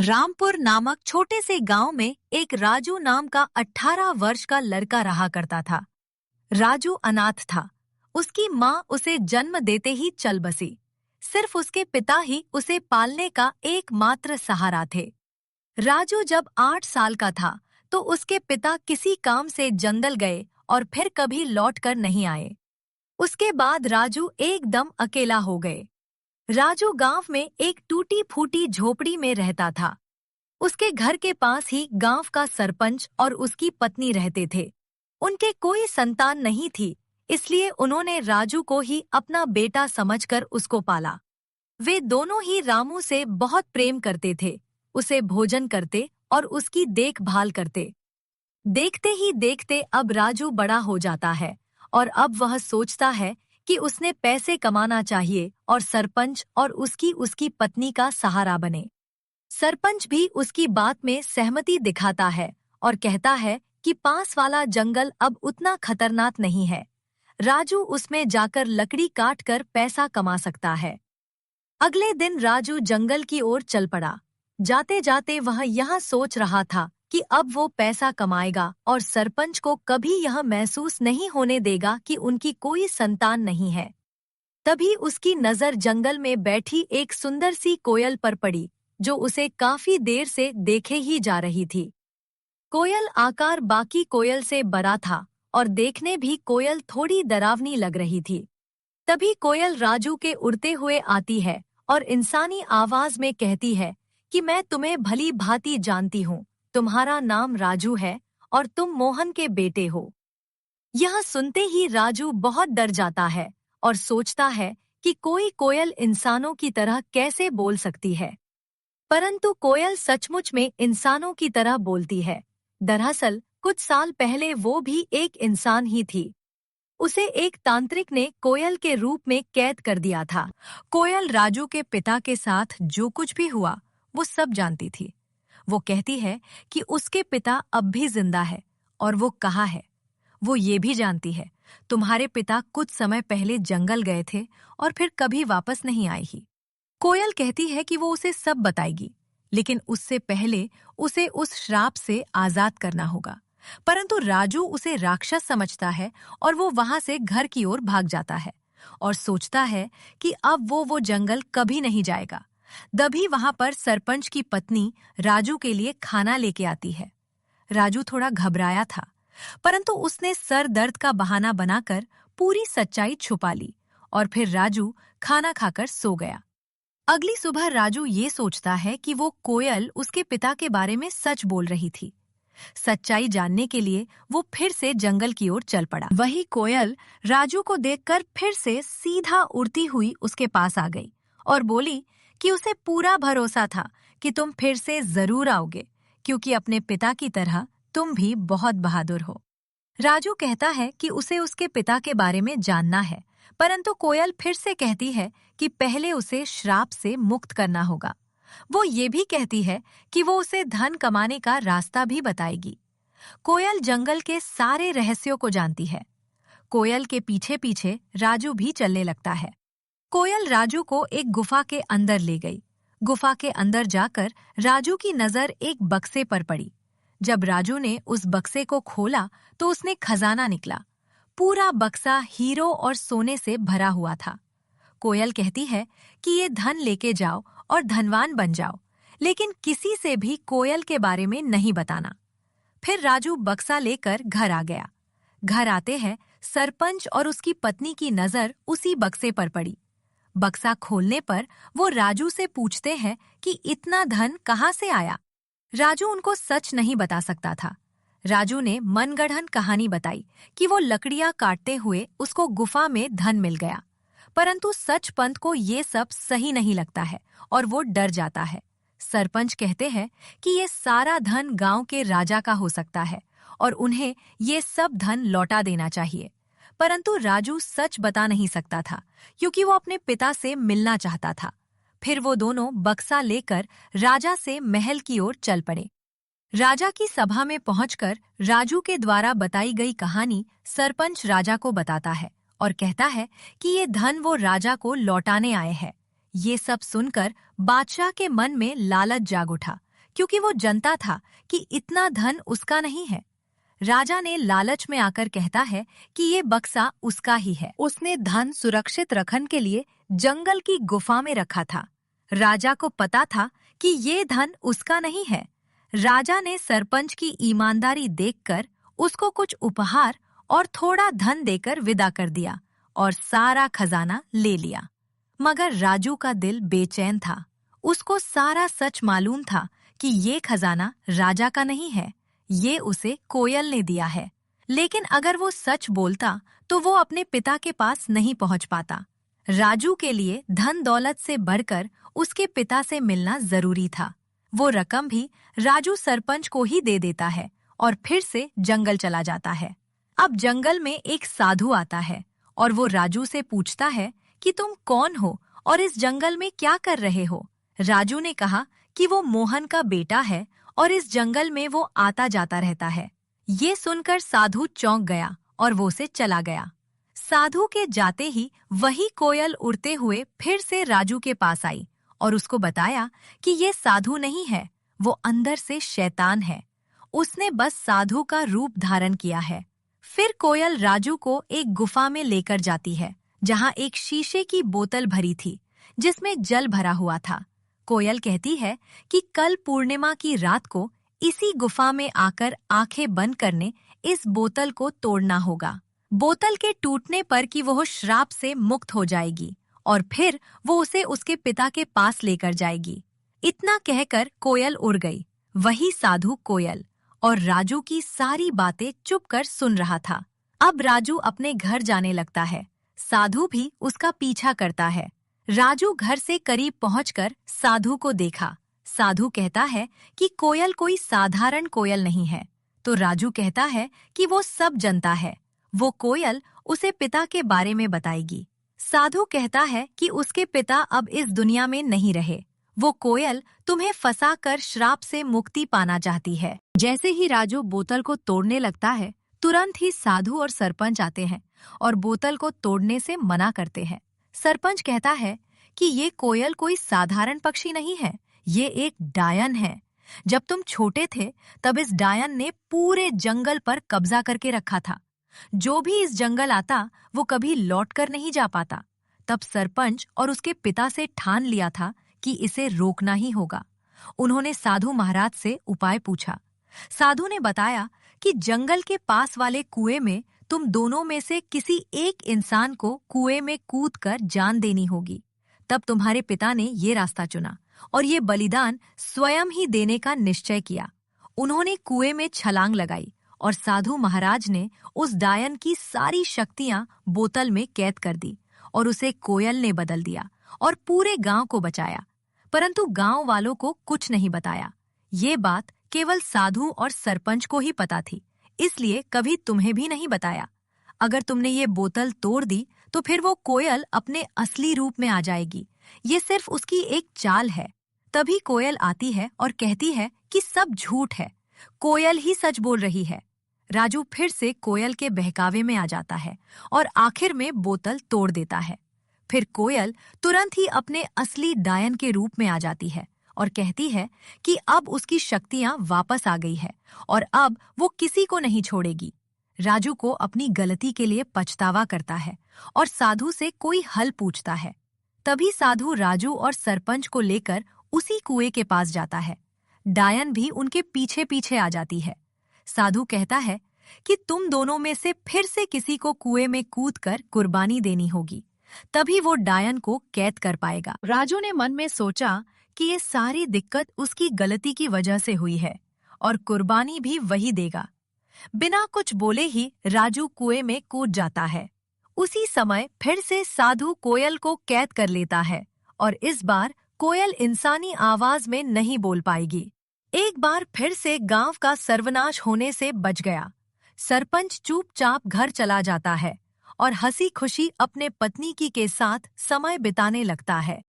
रामपुर नामक छोटे से गांव में एक राजू नाम का 18 वर्ष का लड़का रहा करता था। राजू अनाथ था। उसकी माँ उसे जन्म देते ही चल बसी। सिर्फ उसके पिता ही उसे पालने का एकमात्र सहारा थे। राजू जब 8 साल का था तो उसके पिता किसी काम से जंगल गए और फिर कभी लौट कर नहीं आए। उसके बाद राजू एकदम अकेला हो गए। राजू गांव में एक टूटी फूटी झोपड़ी में रहता था। उसके घर के पास ही गांव का सरपंच और उसकी पत्नी रहते थे। उनके कोई संतान नहीं थी, इसलिए उन्होंने राजू को ही अपना बेटा समझकर उसको पाला। वे दोनों ही रामू से बहुत प्रेम करते थे, उसे भोजन करते और उसकी देखभाल करते। देखते ही देखते अब राजू बड़ा हो जाता है और अब वह सोचता है कि उसने पैसे कमाना चाहिए और सरपंच और उसकी पत्नी का सहारा बने। सरपंच भी उसकी बात में सहमति दिखाता है और कहता है कि पास वाला जंगल अब उतना खतरनाक नहीं है। राजू उसमें जाकर लकड़ी काट कर पैसा कमा सकता है। अगले दिन राजू जंगल की ओर चल पड़ा। जाते जाते वह यह सोच रहा था कि अब वो पैसा कमाएगा और सरपंच को कभी यह महसूस नहीं होने देगा कि उनकी कोई संतान नहीं है। तभी उसकी नजर जंगल में बैठी एक सुंदर सी कोयल पर पड़ी, जो उसे काफी देर से देखे ही जा रही थी। कोयल आकार बाकी कोयल से बड़ा था और देखने भी कोयल थोड़ी डरावनी लग रही थी। तभी कोयल राजू के उड़ते हुए आती है और इंसानी आवाज में कहती है कि मैं तुम्हें भली भांति जानती हूँ, तुम्हारा नाम राजू है और तुम मोहन के बेटे हो। यह सुनते ही राजू बहुत डर जाता है और सोचता है कि कोई कोयल इंसानों की तरह कैसे बोल सकती है। परंतु कोयल सचमुच में इंसानों की तरह बोलती है। दरअसल कुछ साल पहले वो भी एक इंसान ही थी। उसे एक तांत्रिक ने कोयल के रूप में कैद कर दिया था। कोयल राजू के पिता के साथ जो कुछ भी हुआ वो सब जानती थी। वो कहती है कि उसके पिता अब भी जिंदा है और वो कहाँ है। वो ये भी जानती है तुम्हारे पिता कुछ समय पहले जंगल गए थे और फिर कभी वापस नहीं आए ही। कोयल कहती है कि वो उसे सब बताएगी, लेकिन उससे पहले उसे उस श्राप से आजाद करना होगा। परंतु राजू उसे राक्षस समझता है और वो वहां से घर की ओर भाग जाता है और सोचता है कि अब वो जंगल कभी नहीं जाएगा। तभी वहां पर सरपंच की पत्नी राजू के लिए खाना लेके आती है। राजू थोड़ा घबराया था, परंतु उसने सर दर्द का बहाना बनाकर पूरी सच्चाई छुपा ली और फिर राजू खाना खाकर सो गया। अगली सुबह राजू ये सोचता है कि वो कोयल उसके पिता के बारे में सच बोल रही थी। सच्चाई जानने के लिए वो फिर से जंगल की ओर चल पड़ा। वही कोयल राजू को देखकर फिर से सीधा उड़ती हुई उसके पास आ गई और बोली कि उसे पूरा भरोसा था कि तुम फिर से जरूर आओगे, क्योंकि अपने पिता की तरह तुम भी बहुत बहादुर हो। राजू कहता है कि उसे उसके पिता के बारे में जानना है, परंतु कोयल फिर से कहती है कि पहले उसे श्राप से मुक्त करना होगा। वो ये भी कहती है कि वो उसे धन कमाने का रास्ता भी बताएगी। कोयल जंगल के सारे रहस्यों को जानती है। कोयल के पीछे पीछे राजू भी चलने लगता है। कोयल राजू को एक गुफा के अंदर ले गई। गुफा के अंदर जाकर राजू की नजर एक बक्से पर पड़ी। जब राजू ने उस बक्से को खोला तो उसने खजाना निकला। पूरा बक्सा हीरो और सोने से भरा हुआ था। कोयल कहती है कि ये धन लेके जाओ और धनवान बन जाओ, लेकिन किसी से भी कोयल के बारे में नहीं बताना। फिर राजू बक्सा लेकर घर आ गया। घर आते हैं सरपंच और उसकी पत्नी की नजर उसी बक्से पर पड़ी। बक्सा खोलने पर वो राजू से पूछते हैं कि इतना धन कहाँ से आया। राजू उनको सच नहीं बता सकता था। राजू ने मनगढ़ंत कहानी बताई कि वो लकड़ियां काटते हुए उसको गुफा में धन मिल गया। परंतु सच पंत को ये सब सही नहीं लगता है और वो डर जाता है। सरपंच कहते हैं कि ये सारा धन गांव के राजा का हो सकता है और उन्हें ये सब धन लौटा देना चाहिए। परंतु राजू सच बता नहीं सकता था, क्योंकि वो अपने पिता से मिलना चाहता था। फिर वो दोनों बक्सा लेकर राजा से महल की ओर चल पड़े। राजा की सभा में पहुंचकर राजू के द्वारा बताई गई कहानी सरपंच राजा को बताता है और कहता है कि ये धन वो राजा को लौटाने आए हैं। ये सब सुनकर बादशाह के मन में लालच जाग उठा, क्योंकि वो जानता था कि इतना धन उसका नहीं है। राजा ने लालच में आकर कहता है कि ये बक्सा उसका ही है। उसने धन सुरक्षित रखने के लिए जंगल की गुफा में रखा था। राजा को पता था कि ये धन उसका नहीं है। राजा ने सरपंच की ईमानदारी देखकर उसको कुछ उपहार और थोड़ा धन देकर विदा कर दिया और सारा खजाना ले लिया। मगर राजू का दिल बेचैन था। उसको सारा सच मालूम था कि ये खजाना राजा का नहीं है, ये उसे कोयल ने दिया है। लेकिन अगर वो सच बोलता तो वो अपने पिता के पास नहीं पहुंच पाता। राजू के लिए धन दौलत से बढ़कर उसके पिता से मिलना जरूरी था। वो रकम भी राजू सरपंच को ही दे देता है और फिर से जंगल चला जाता है। अब जंगल में एक साधु आता है और वो राजू से पूछता है कि तुम कौन हो और इस जंगल में क्या कर रहे हो। राजू ने कहा कि वो मोहन का बेटा है और इस जंगल में वो आता जाता रहता है। ये सुनकर साधु चौंक गया और वो से चला गया। साधु के जाते ही वही कोयल उड़ते हुए फिर से राजू के पास आई और उसको बताया कि ये साधु नहीं है, वो अंदर से शैतान है। उसने बस साधु का रूप धारण किया है। फिर कोयल राजू को एक गुफा में लेकर जाती है जहाँ एक शीशे की बोतल भरी थी जिसमें जल भरा हुआ था। कोयल कहती है कि कल पूर्णिमा की रात को इसी गुफा में आकर आंखें बंद करने इस बोतल को तोड़ना होगा। बोतल के टूटने पर कि वह श्राप से मुक्त हो जाएगी और फिर वो उसे उसके पिता के पास लेकर जाएगी। इतना कहकर कोयल उड़ गई। वही साधु कोयल और राजू की सारी बातें चुपकर सुन रहा था। अब राजू अपने घर जाने लगता है। साधु भी उसका पीछा करता है। राजू घर से करीब पहुंचकर साधु को देखा। साधु कहता है कि कोयल कोई साधारण कोयल नहीं है। तो राजू कहता है कि वो सब जानता है। वो कोयल उसे पिता के बारे में बताएगी। साधु कहता है कि उसके पिता अब इस दुनिया में नहीं रहे। वो कोयल तुम्हें फंसाकर श्राप से मुक्ति पाना चाहती है। जैसे ही राजू बोतल को तोड़ने लगता है, तुरंत ही साधु और सरपंच आते हैं और बोतल को तोड़ने से मना करते हैं। सरपंच कहता है कि ये कोयल कोई साधारण पक्षी नहीं है, ये एक डायन है। जब तुम छोटे थे तब इस डायन ने पूरे जंगल पर कब्जा करके रखा था। जो भी इस जंगल आता वो कभी लौटकर नहीं जा पाता। तब सरपंच और उसके पिता से ठान लिया था कि इसे रोकना ही होगा। उन्होंने साधु महाराज से उपाय पूछा। साधु ने बताया कि जंगल के पास वाले कुएं में तुम दोनों में से किसी एक इंसान को कुएं में कूदकर जान देनी होगी। तब तुम्हारे पिता ने ये रास्ता चुना और ये बलिदान स्वयं ही देने का निश्चय किया। उन्होंने कुएं में छलांग लगाई और साधु महाराज ने उस डायन की सारी शक्तियां बोतल में कैद कर दी और उसे कोयल ने बदल दिया और पूरे गांव को बचाया। परंतु गांव वालों को कुछ नहीं बताया। ये बात केवल साधु और सरपंच को ही पता थी, इसलिए कभी तुम्हें भी नहीं बताया। अगर तुमने ये बोतल तोड़ दी तो फिर वो कोयल अपने असली रूप में आ जाएगी। ये सिर्फ उसकी एक चाल है। तभी कोयल आती है और कहती है कि सब झूठ है, कोयल ही सच बोल रही है। राजू फिर से कोयल के बहकावे में आ जाता है और आखिर में बोतल तोड़ देता है। फिर कोयल तुरंत ही अपने असली डायन के रूप में आ जाती है और कहती है कि अब उसकी शक्तियां वापस आ गई है और अब वो किसी को नहीं छोड़ेगी। राजू को अपनी गलती के लिए पछतावा करता है और साधु से कोई हल पूछता है। तभी साधु राजू और सरपंच को लेकर उसी कुएं के पास जाता है। डायन भी उनके पीछे पीछे आ जाती है। साधु कहता है कि तुम दोनों में से फिर से किसी को कुएं में कूदकर कुर्बानी देनी होगी, तभी वो डायन को कैद कर पाएगा। राजू ने मन में सोचा कि ये सारी दिक्कत उसकी गलती की वजह से हुई है और कुर्बानी भी वही देगा। बिना कुछ बोले ही राजू कुएं में कूद जाता है। उसी समय फिर से साधु कोयल को कैद कर लेता है और इस बार कोयल इंसानी आवाज में नहीं बोल पाएगी। एक बार फिर से गांव का सर्वनाश होने से बच गया। सरपंच चुपचाप घर चला जाता है और हंसी खुशी अपने पत्नी की के साथ समय बिताने लगता है।